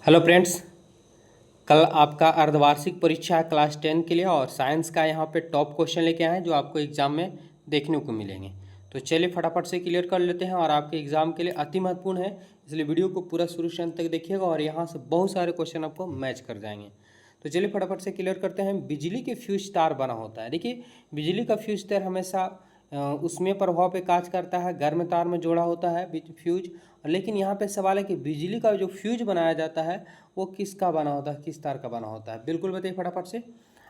Hello friends, कल आपका अर्धवार्षिक परीक्षा है क्लास 10 के लिए और साइंस का यहाँ पे टॉप क्वेश्चन लेके आए हैं जो आपको एग्जाम में देखने को मिलेंगे। तो चलिए फटाफट से क्लियर कर लेते हैं और आपके एग्जाम के लिए अति महत्वपूर्ण है, इसलिए वीडियो को पूरा शुरू से अंत तक देखिएगा और यहाँ से बहुत सारे क्वेश्चन आपको मैच कर जाएंगे। तो चलिए फटाफट से क्लियर करते हैं। बिजली के फ्यूज तार बना होता है। देखिए, बिजली का फ्यूज तार हमेशा उसमें प्रभाव पे काज करता है, गर्म तार में जोड़ा होता है फ्यूज। लेकिन यहाँ पे सवाल है कि बिजली का जो फ्यूज बनाया जाता है वो किसका बना होता है, किस तार का बना होता है। बिल्कुल बताइए फटाफट से।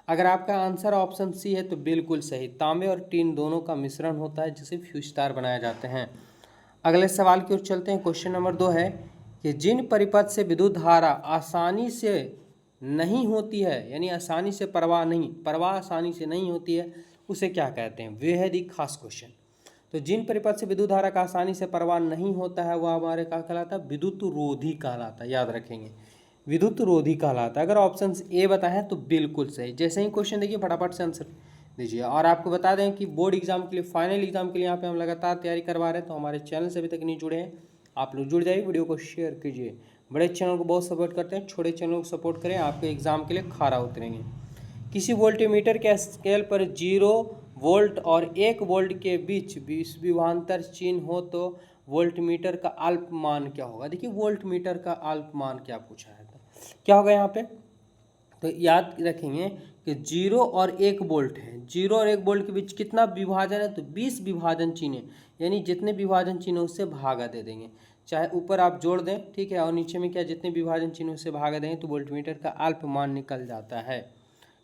अगर आपका आंसर ऑप्शन सी है तो बिल्कुल सही, तांबे और टीन दोनों का मिश्रण होता है जिसे फ्यूज तार बनाए जाते हैं। अगले सवाल की ओर चलते हैं। क्वेश्चन नंबर 2 है कि जिन परिपथ से विद्युत धारा आसानी से नहीं होती है, यानी आसानी से प्रवाह आसानी से नहीं होती है, उसे क्या कहते हैं। बेहद ही खास क्वेश्चन। तो जिन परिपथ से विद्युत धारा का आसानी से प्रवाह नहीं होता है वह हमारे क्या कहलाता है, विद्युत रोधी कहलाता है। याद रखेंगे, विद्युत रोधी कहलाता है। अगर ऑप्शन ए बताएं तो बिल्कुल सही। जैसे ही क्वेश्चन देखिए फटाफट से आंसर दीजिए। और आपको बता दें कि बोर्ड एग्जाम के लिए, फाइनल एग्जाम के लिए यहाँ पे हम लगातार तैयारी करवा रहे हैं। तो हमारे चैनल से अभी तक नहीं जुड़े हैं, आप लोग जुड़ जाइए, वीडियो को शेयर कीजिए। बड़े चैनल को बहुत सपोर्ट करते हैं, छोटे चैनल को सपोर्ट करें, आपके एग्जाम के लिए खरा उतरेंगे। किसी वोल्टमीटर के स्केल पर 0 वोल्ट और 1 वोल्ट के बीच विभवांतर चिन्ह हो तो वोल्टमीटर का अल्पमान क्या होगा। देखिए, वोल्टमीटर का अल्पमान क्या पूछा है, तो क्या होगा यहाँ पे। तो याद रखेंगे कि 0 और 1 वोल्ट है, 0 और 1 वोल्ट के बीच कितना विभाजन है, तो 20 विभाजन चिन्ह, यानी जितने विभाजन चिन्ह उससे भागा दे देंगे। चाहे ऊपर आप जोड़ दें, ठीक है, और नीचे में क्या, जितने विभाजन चिन्ह उससे भागा देंगे तो वोल्टमीटर का अल्पमान निकल जाता है।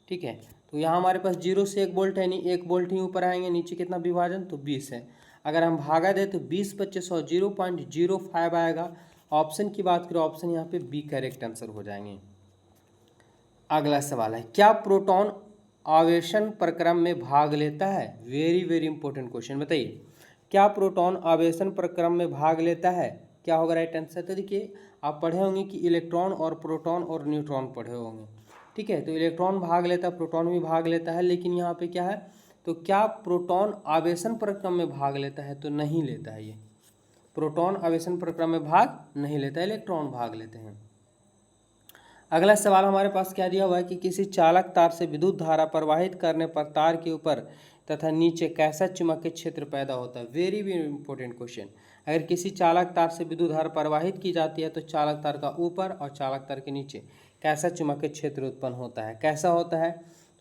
ठीक है, तो यहाँ हमारे पास 0 से 1 वोल्ट है, यानी 1 वोल्ट ही ऊपर आएंगे, नीचे कितना विभाजन, तो 20 है। अगर हम भागा दें तो 20/2500 0.05 आएगा। ऑप्शन की बात करें, ऑप्शन यहाँ पे बी करेक्ट आंसर हो जाएंगे। अगला सवाल है, क्या प्रोटॉन आवेशन प्रक्रम में भाग लेता है। वेरी वेरी इंपॉर्टेंट क्वेश्चन, बताइए क्या प्रोटॉन आवेशन प्रक्रम में भाग लेता है, क्या होगा राइट आंसर। तो देखिए, आप पढ़े होंगे कि इलेक्ट्रॉन और प्रोटॉन और न्यूट्रॉन पढ़े होंगे, ठीक है। तो इलेक्ट्रॉन भाग लेता है, प्रोटॉन भी भाग लेता है, लेकिन यहाँ पे क्या है, तो क्या प्रोटॉन आवेशन प्रक्रम में भाग लेता है, तो नहीं लेता है। ये प्रोटॉन आवेशन प्रक्रम में भाग नहीं लेता है, इलेक्ट्रॉन भाग लेते हैं। अगला सवाल हमारे पास क्या दिया हुआ है कि किसी चालक तार से विद्युत धारा प्रवाहित करने पर तार के ऊपर तथा नीचे कैसा चुंबकीय क्षेत्र पैदा होता है। Very very important question. अगर किसी चालक तार से विद्युत धारा प्रवाहित की जाती है तो चालक तार का ऊपर और चालक तार के नीचे कैसा चुंबकीय क्षेत्र उत्पन्न होता है, कैसा होता है।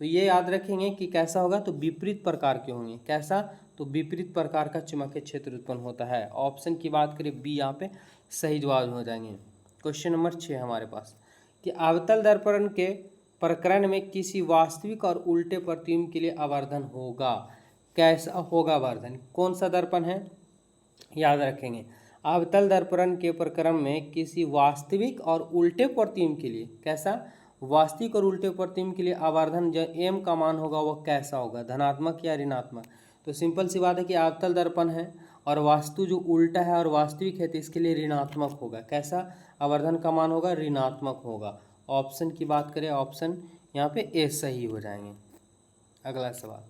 तो ये याद रखेंगे कि कैसा होगा, तो विपरीत प्रकार के होंगे। कैसा, तो विपरीत प्रकार का चुंबकीय क्षेत्र उत्पन्न होता है। ऑप्शन की बात करें बी यहाँ पे सही जवाब हो जाएंगे। क्वेश्चन नंबर 6 हमारे पास कि अवतल दर्पण के प्रकरण में किसी वास्तविक और उल्टे प्रतिबिंब के लिए आवर्धन होगा। कैसा होगा आवर्धन, कौन सा दर्पण है, याद रखेंगे। अवतल दर्पण के प्रकरण में किसी वास्तविक और उल्टे प्रतिबिंब के लिए, कैसा, वास्तविक और उल्टे प्रतिबिंब के लिए आवर्धन जो एम का मान होगा वह कैसा होगा, धनात्मक या ऋणात्मक। तो सिंपल सी बात है कि अवतल दर्पण है और वास्तु जो उल्टा है और वास्तविक है तो इसके लिए ऋणात्मक होगा। कैसा, आवर्धन का मान होगा ऋणात्मक होगा। ऑप्शन की बात करें, ऑप्शन यहाँ पे ए सही हो जाएंगे। अगला सवाल,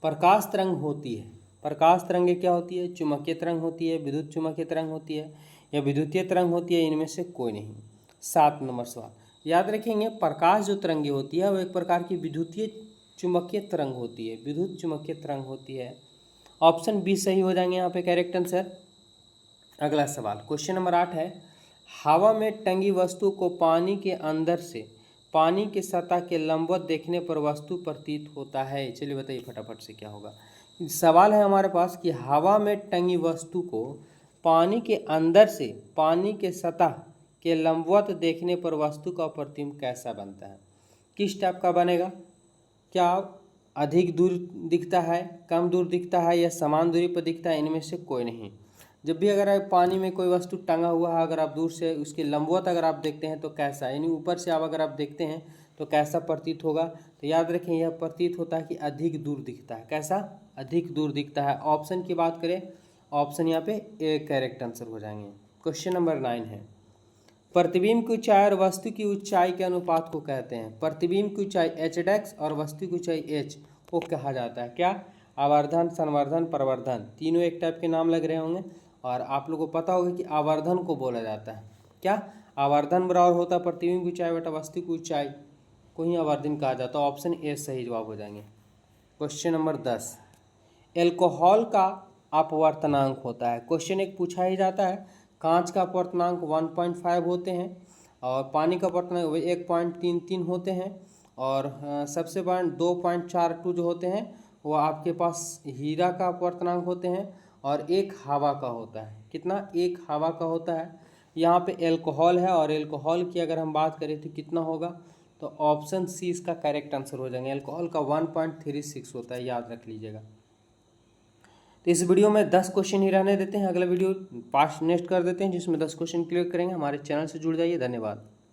प्रकाश तरंग होती है, प्रकाश तरंगे क्या होती है, चुंबकीय तरंग होती है, विद्युत चुंबकीय तरंग होती है या विद्युतीय तरंग होती है, इनमें से कोई नहीं। 7 नंबर सवाल, याद रखेंगे प्रकाश जो तरंगे होती है वो एक प्रकार की विद्युतीय चुंबकीय तरंग होती है, विद्युत चुंबकीय तरंग होती है। ऑप्शन बी सही हो जाएंगे यहाँ पे करेक्ट आंसर। अगला सवाल क्वेश्चन नंबर 8 है, हवा में टंगी वस्तु को पानी के अंदर से पानी के सतह के लंबवत देखने पर वस्तु प्रतीत होता है। चलिए बताइए फटाफट से क्या होगा। सवाल है हमारे पास कि हवा में टंगी वस्तु को पानी के अंदर से पानी के सतह के लंबवत देखने पर वस्तु का प्रतिबिंब कैसा बनता है, किस टाइप का बनेगा। क्या अधिक दूर दिखता है, कम दूर दिखता है या समान दूरी पर दिखता है, इनमें से कोई नहीं। जब भी अगर पानी में कोई वस्तु टंगा हुआ है, अगर आप दूर से उसके लंबवत अगर आप देखते हैं तो कैसा, यानी ऊपर से आप अगर आप देखते हैं तो कैसा प्रतीत होगा। तो याद रखें यह प्रतीत होता है कि अधिक दूर दिखता है। कैसा, अधिक दूर दिखता है। ऑप्शन की बात करें, ऑप्शन यहाँ पे ए करेक्ट आंसर हो जाएंगे। क्वेश्चन नंबर 9 है, प्रतिबिंब की ऊंचाई और वस्तु की ऊंचाई के अनुपात को कहते हैं। प्रतिबिंब की ऊंचाई h' और वस्तु की ऊंचाई h को कहा जाता है क्या, आवर्धन, संवर्धन, प्रवर्धन। तीनों एक टाइप के नाम लग रहे होंगे और आप लोगों को पता होगा कि आवर्धन को बोला जाता है क्या, आवर्धन बराबर होता है प्रतिबिंब की ऊंचाई बटा वस्तु की ऊंचाई को ही आवर्धन कहा जाता है। ऑप्शन ए सही जवाब हो जाएंगे। क्वेश्चन नंबर 10, एल्कोहल का अपवर्तनांक होता है। क्वेश्चन एक पूछा ही जाता है, कांच का अपवर्तनांक 1.5 होते हैं और पानी का अपवर्तनांक 1.33 होते हैं और सबसे बड़ा 2.42 जो होते हैं वो आपके पास हीरा का अपवर्तनांक होते हैं और एक हवा का होता है। कितना? एक हवा का होता है। यहाँ पे एल्कोहल है और एल्कोहल की अगर हम बात करें तो कितना होगा, तो ऑप्शन सी इसका करेक्ट आंसर हो जाएंगे। एल्कोहल का 1.36 होता है, याद रख लीजिएगा। तो इस वीडियो में 10 क्वेश्चन ही रहने देते हैं, अगला वीडियो पास नेक्स्ट कर देते हैं जिसमें 10 क्वेश्चन क्लियर करेंगे। हमारे चैनल से जुड़ जाइए। धन्यवाद।